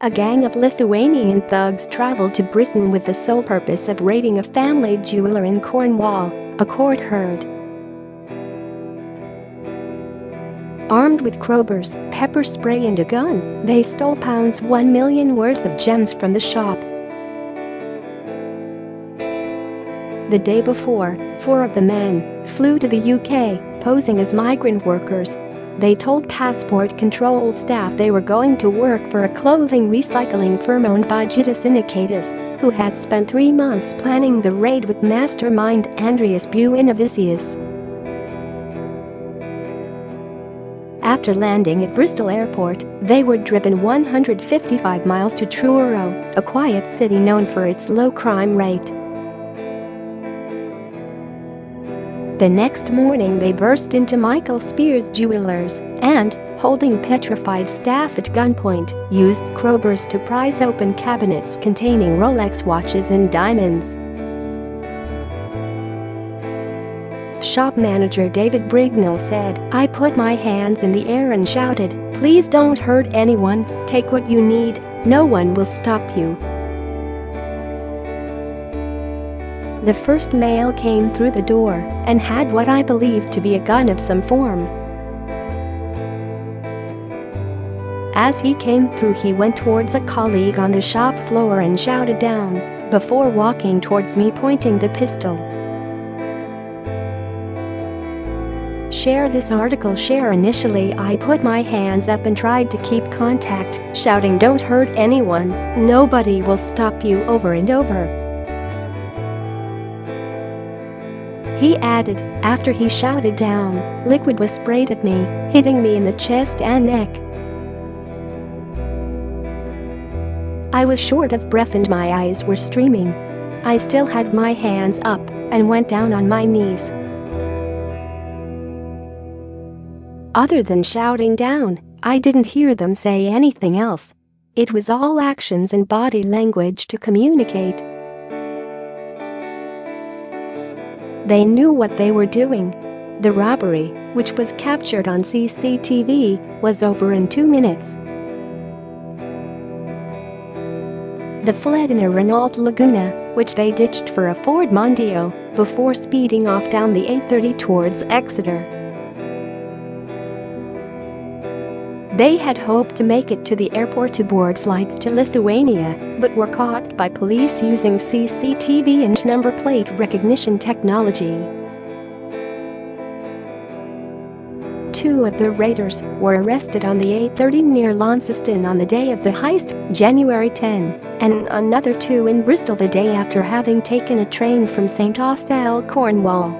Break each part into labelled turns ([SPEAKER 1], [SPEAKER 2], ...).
[SPEAKER 1] A gang of Lithuanian thugs traveled to Britain with the sole purpose of raiding a family jeweler in Cornwall, a court heard. Armed with crowbars, pepper spray and a gun, they stole £1 million worth of gems from the shop. The day before, 4 of the men flew to the UK, posing as migrant workers. They told passport control staff they were going to work for a clothing recycling firm owned by Gitas Inikatis, who had spent 3 months planning the raid with mastermind Andreas Buinavicius. After landing at Bristol Airport, they were driven 155 miles to Truro, a quiet city known for its low crime rate. The next morning they burst into Michael Spears Jewelers and, holding petrified staff at gunpoint, used crowbars to prise open cabinets containing Rolex watches and diamonds. Shop manager David Brignall said, "I put my hands in the air and shouted, 'Please don't hurt anyone, take what you need, no one will stop you.'" The first male came through the door and had what I believe to be a gun of some form. As he came through, he went towards a colleague on the shop floor and shouted down, before walking towards me pointing the pistol. Share this article. Share. Initially I put my hands up and tried to keep contact, shouting, "Don't hurt anyone, nobody will stop you," over and over. He added, after he shouted down, liquid was sprayed at me, hitting me in the chest and neck. I was short of breath and my eyes were streaming. I still had my hands up and went down on my knees. Other than shouting down, I didn't hear them say anything else. It was all actions and body language to communicate. They knew what they were doing. The robbery, which was captured on CCTV, was over in 2 minutes. They fled in a Renault Laguna, which they ditched for a Ford Mondeo, before speeding off down the A30 towards Exeter. They had hoped to make it to the airport to board flights to Lithuania, but were caught by police using CCTV and number plate recognition technology. 2 of the raiders were arrested on the A30 near Launceston on the day of the heist, January 10, and another 2 in Bristol the day after, having taken a train from St Austell, Cornwall.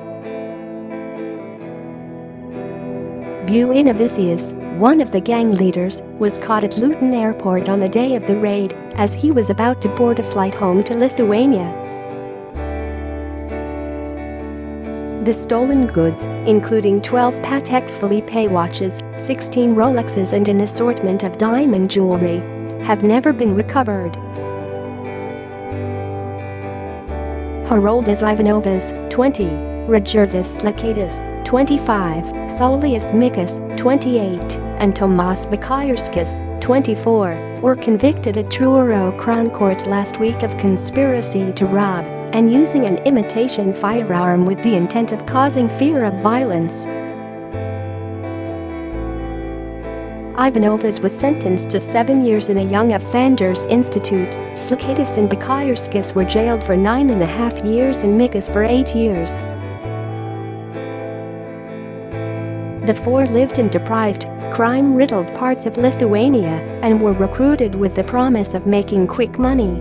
[SPEAKER 1] Buinavicius, one of the gang leaders, was caught at Luton Airport on the day of the raid, as he was about to board a flight home to Lithuania. The stolen goods, including 12 Patek Philippe watches, 16 Rolexes and an assortment of diamond jewelry, have never been recovered. Haroldas Ivanovas, 20, Rigirdis Lakatis, 25, Saulius Mikas, 28, and Tomas Vakyrskis, 24, were convicted at Truro Crown Court last week of conspiracy to rob and using an imitation firearm with the intent of causing fear of violence. Ivanovas was sentenced to 7 years in a Young Offenders Institute. Slakaitis and Vakyrskis were jailed for 9.5 years and Mikas for 8 years. The 4 lived in deprived, crime-riddled parts of Lithuania and were recruited with the promise of making quick money.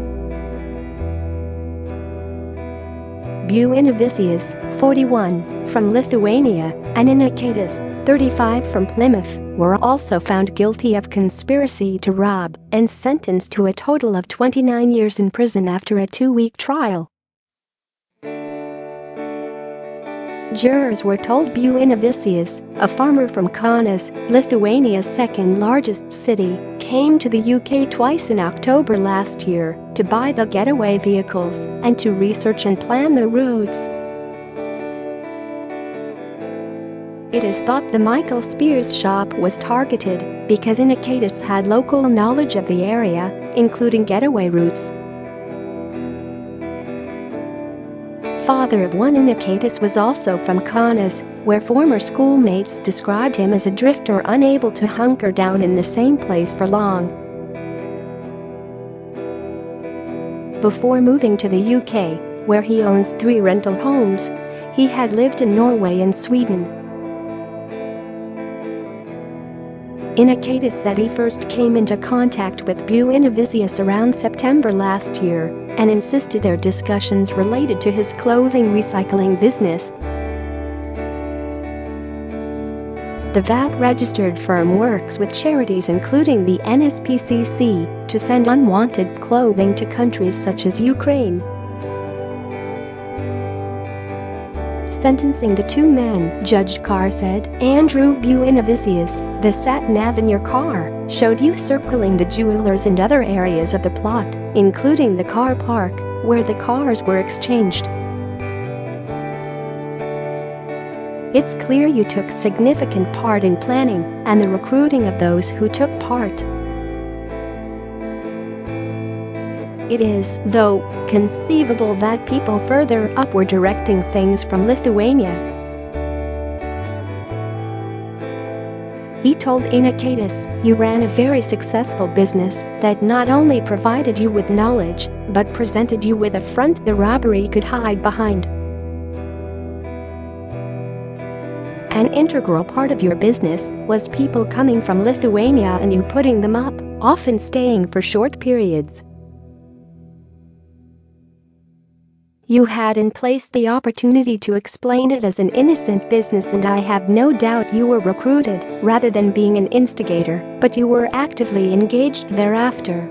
[SPEAKER 1] Buinavicius, 41, from Lithuania, and Inikatis, 35 from Plymouth, were also found guilty of conspiracy to rob and sentenced to a total of 29 years in prison after a 2-week trial. Jurors were told Buinavicius, a farmer from Kaunas, Lithuania's second-largest city, came to the UK twice in October last year to buy the getaway vehicles and to research and plan the routes. It is thought the Michael Spears shop was targeted because Inikatis had local knowledge of the area including getaway routes. Father of one Inakatis was also from Kaunas, where former schoolmates described him as a drifter unable to hunker down in the same place for long. Before moving to the UK, where he owns 3 rental homes, he had lived in Norway and Sweden. Inakatis said he first came into contact with 1million around September last year and insisted their discussions related to his clothing recycling business. The VAT-registered firm works with charities including the NSPCC to send unwanted clothing to countries such as Ukraine. Sentencing the 2 men, Judge Carr said, Andrew Buenavicius, the sat-nav in your car showed you circling the jewelers and other areas of the plot, including the car park, where the cars were exchanged. It's clear you took significant part in planning and the recruiting of those who took part. It is, though, conceivable that people further up were directing things from Lithuania. He told Inakatis, you ran a very successful business that not only provided you with knowledge, but presented you with a front the robbery could hide behind. An integral part of your business was people coming from Lithuania and you putting them up, often staying for short periods. You had in place the opportunity to explain it as an innocent business, and I have no doubt you were recruited rather than being an instigator, but you were actively engaged thereafter.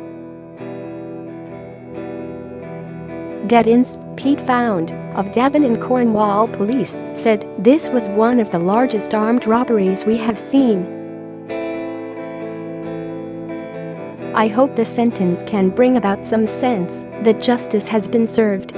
[SPEAKER 1] Dead-ins, Pete Found, of Devon and Cornwall Police, said this was one of the largest armed robberies we have seen. I hope the sentence can bring about some sense that justice has been served.